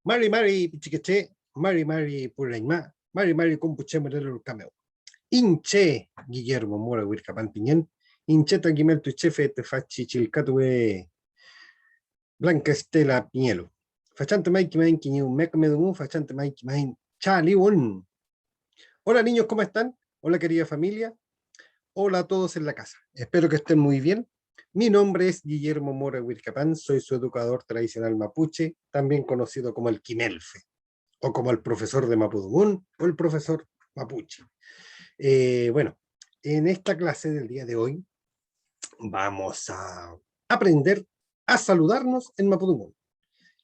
Mari Mari Pichiqueche, Mari Mari Puraima, Mari Mari Compuche Marelo Cameo. Inche Guillermo Mora Wircapan Piñén, Incheta Guimel tu chefe te fachi chilcatue Blanca Estela Piñelo. Fachante Mike Main Quiñu Mecmedu, Fachante Mike Main Chaliun. Hola niños, ¿cómo están? Hola querida familia. Hola a todos en la casa. Espero que estén muy bien. Mi nombre es Guillermo Mora Wircapan, soy su educador tradicional mapuche, también conocido como el Quimelfe, o como el profesor de Mapudungun, o el profesor mapuche. Bueno, en esta clase del día de hoy vamos a aprender a saludarnos en Mapudungun.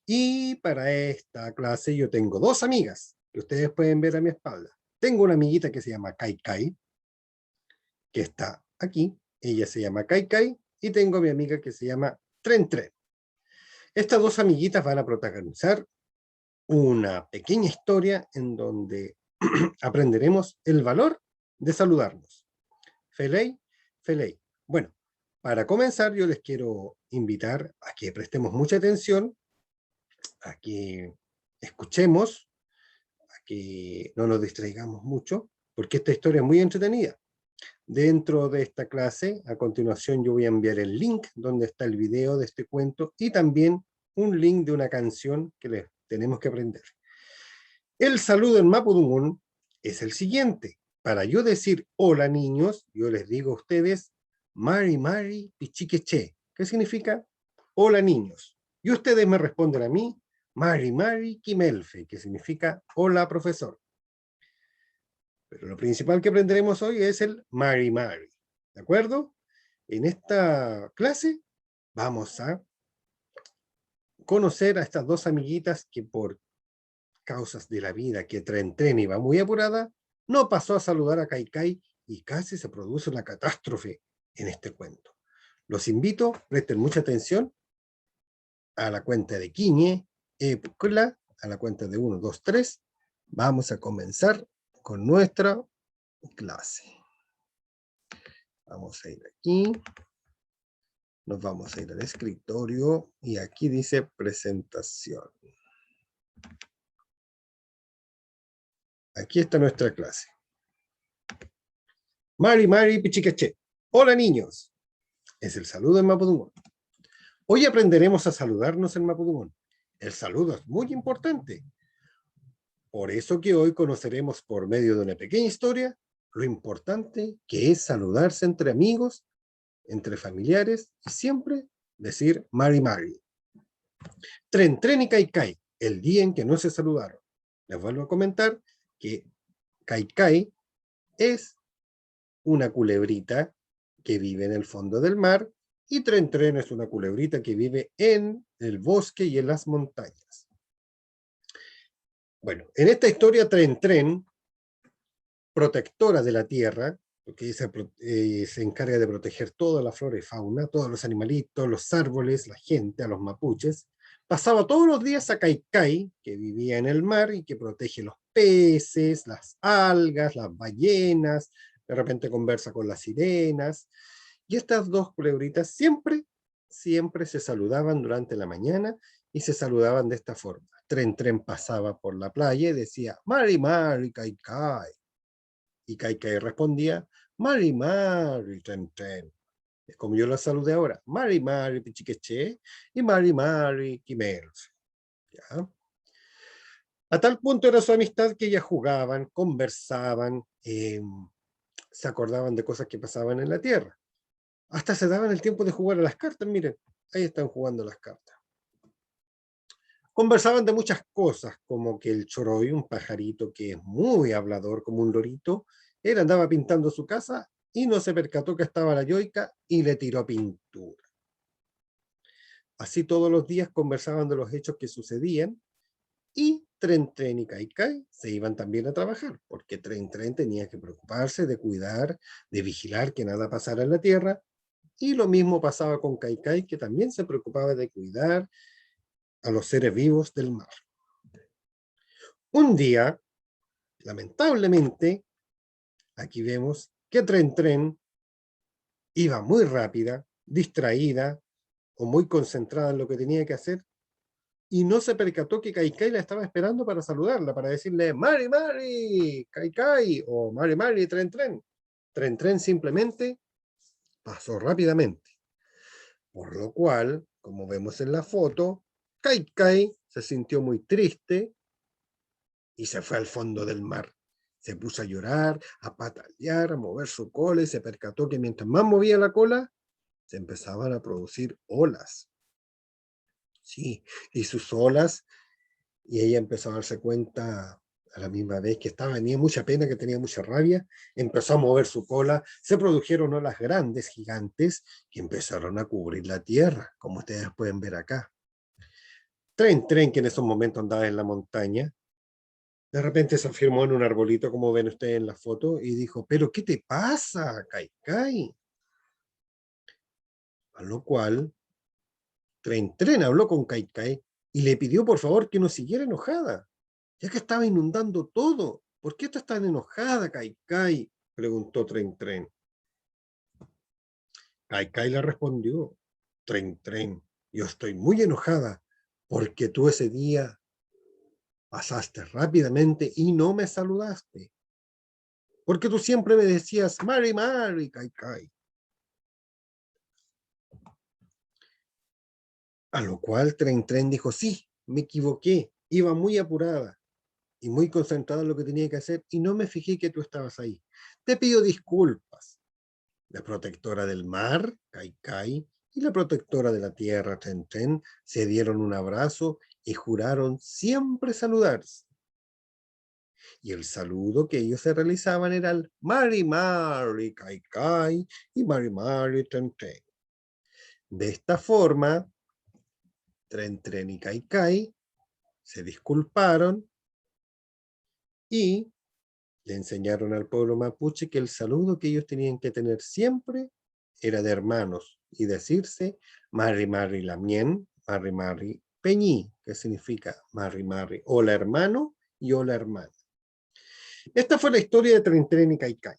Y para esta clase yo tengo dos amigas que ustedes pueden ver a mi espalda. Tengo una amiguita que se llama Kai Kai, que está aquí. Ella se llama Kai Kai, y tengo a mi amiga que se llama Tren Tren. Estas dos amiguitas van a protagonizar una pequeña historia en donde aprenderemos el valor de saludarnos. Feley, Feley. Bueno, para comenzar yo les quiero invitar a que prestemos mucha atención, a que escuchemos, a que no nos distraigamos mucho, porque esta historia es muy entretenida. Dentro de esta clase, a continuación yo voy a enviar el link donde está el video de este cuento y también un link de una canción que les tenemos que aprender. El saludo en Mapudungun es el siguiente. Para yo decir hola niños, yo les digo a ustedes Mari Mari Pichiqueche, que significa hola niños. Y ustedes me responden a mí Mari Mari Quimelfe, que significa hola profesor. Pero lo principal que aprenderemos hoy es el Mari Mari. ¿De acuerdo? En esta clase vamos a conocer a estas dos amiguitas que por causas de la vida, que Tren Tren iba muy apurada, no pasó a saludar a Kai Kai y casi se produce una catástrofe en este cuento. Los invito, presten mucha atención a la cuenta de Quiñe, a la cuenta de 1, 2, 3. Vamos a comenzar con nuestra clase. Vamos a ir aquí. Nos vamos a ir al escritorio y aquí dice presentación. Aquí está nuestra clase. Mari Mari Pichiqueche. Hola niños. Es el saludo en Mapudungun. Hoy aprenderemos a saludarnos en Mapudungun. El saludo es muy importante. Por eso que hoy conoceremos por medio de una pequeña historia lo importante que es saludarse entre amigos, entre familiares y siempre decir Mari Mari. Tren Tren y Kai Kai, el día en que no se saludaron. Les vuelvo a comentar que Kai Kai es una culebrita que vive en el fondo del mar y Tren Tren es una culebrita que vive en el bosque y en las montañas. Bueno, en esta historia Tren Tren, protectora de la tierra, porque se encarga de proteger toda la flora y fauna, todos los animalitos, los árboles, la gente, a los mapuches, pasaba todos los días a Kai Kai, que vivía en el mar y que protege los peces, las algas, las ballenas, de repente conversa con las sirenas, y estas dos culebritas siempre se saludaban durante la mañana y se saludaban de esta forma. Tren Tren pasaba por la playa y decía, Mari Mari Kai Kai. Y Kai Kai respondía, Mari Mari Tren Tren. Es como yo la saludé ahora, Mari Mari Pichiqueche y Mari Mari Quimel. ¿Ya? A tal punto era su amistad que ellas jugaban, conversaban, se acordaban de cosas que pasaban en la tierra. Hasta se daban el tiempo de jugar a las cartas, miren, ahí están jugando las cartas. Conversaban de muchas cosas, como que el choroy, un pajarito que es muy hablador, como un lorito, él andaba pintando su casa y no se percató que estaba la yoica y le tiró pintura. Así todos los días conversaban de los hechos que sucedían y Tren Tren y Kai Kai se iban también a trabajar, porque Tren Tren tenía que preocuparse de cuidar, de vigilar que nada pasara en la tierra, y lo mismo pasaba con Kai Kai, que también se preocupaba de cuidar a los seres vivos del mar. Un día, lamentablemente, aquí vemos que Tren Tren iba muy rápida, distraída o muy concentrada en lo que tenía que hacer y no se percató que Kaikai la estaba esperando para saludarla, para decirle Mari Mari, Kaikai, o Mari Mari, Tren Tren. Tren Tren simplemente pasó rápidamente. Por lo cual, como vemos en la foto, Kaikai se sintió muy triste y se fue al fondo del mar. Se puso a llorar, a patalear, a mover su cola y se percató que mientras más movía la cola, se empezaban a producir olas. Sí, y sus olas, y ella empezó a darse cuenta a la misma vez que tenía mucha pena, que tenía mucha rabia, empezó a mover su cola, se produjeron olas grandes, gigantes, que empezaron a cubrir la tierra, como ustedes pueden ver acá. Tren Tren, que en esos momentos andaba en la montaña, de repente se afirmó en un arbolito, como ven ustedes en la foto, y dijo, ¿pero qué te pasa, Kaikai? A lo cual, Tren Tren habló con Kaikai y le pidió por favor que no siguiera enojada, ya que estaba inundando todo. ¿Por qué estás tan enojada, Kaikai? Preguntó Tren Tren. Kaikai le respondió, Tren Tren, yo estoy muy enojada porque tú ese día pasaste rápidamente y no me saludaste. Porque tú siempre me decías, Mari, Mari, Kaikai. A lo cual Tren Tren dijo, sí, me equivoqué, iba muy apurada y muy concentrada en lo que tenía que hacer y no me fijé que tú estabas ahí. Te pido disculpas. La protectora del mar, Kaikai, y la protectora de la tierra, Tren Tren, se dieron un abrazo y juraron siempre saludarse. Y el saludo que ellos se realizaban era el Mari Mari Kaikai y Mari Mari Tren Tren. De esta forma, Tren Tren y Kaikai se disculparon y le enseñaron al pueblo mapuche que el saludo que ellos tenían que tener siempre era de hermanos y decirse Mari Mari Lamien, Mari Mari Peñi, que significa Mari Mari, hola hermano y hola hermana. Esta fue la historia de Tren Tren y Kaikai,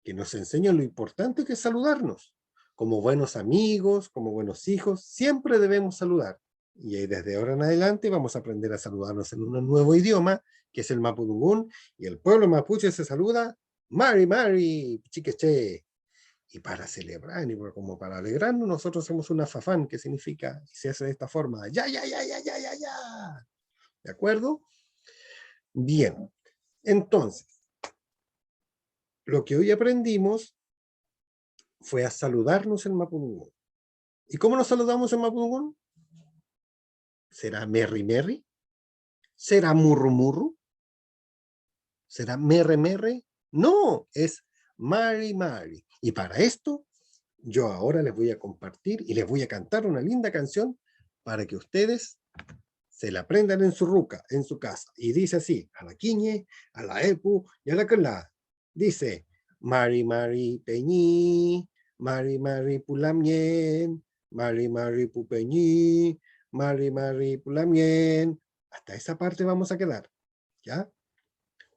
que nos enseña lo importante que es saludarnos. Como buenos amigos, como buenos hijos, siempre debemos saludar. Y desde ahora en adelante vamos a aprender a saludarnos en un nuevo idioma, que es el mapudungún, y el pueblo mapuche se saluda Mari Mari, chiqueche. Y para celebrar, y como para alegrarnos, nosotros hacemos una fafán, que significa, y se hace de esta forma, ya, ya, ya, ya, ya, ya, ya. ¿De acuerdo? Bien. Entonces, lo que hoy aprendimos fue a saludarnos en mapudungún. ¿Y cómo nos saludamos en mapudungún? ¿Será merri merri? ¿Será murru murru? ¿Será merre merre? No, es mari mari. Y para esto, yo ahora les voy a compartir y les voy a cantar una linda canción para que ustedes se la aprendan en su ruca, en su casa. Y dice así, a la quiñe, a la epu y a la cala. Dice, mari mari peñi, mari mari pulamien, mari mari pupeñi, mari mari pulamien. Hasta esa parte vamos a quedar, ¿ya?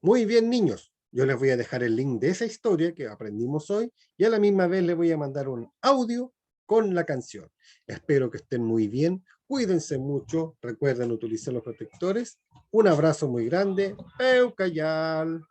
Muy bien, niños. Yo les voy a dejar el link de esa historia que aprendimos hoy y a la misma vez les voy a mandar un audio con la canción. Espero que estén muy bien. Cuídense mucho. Recuerden utilizar los protectores. Un abrazo muy grande. Peucayal.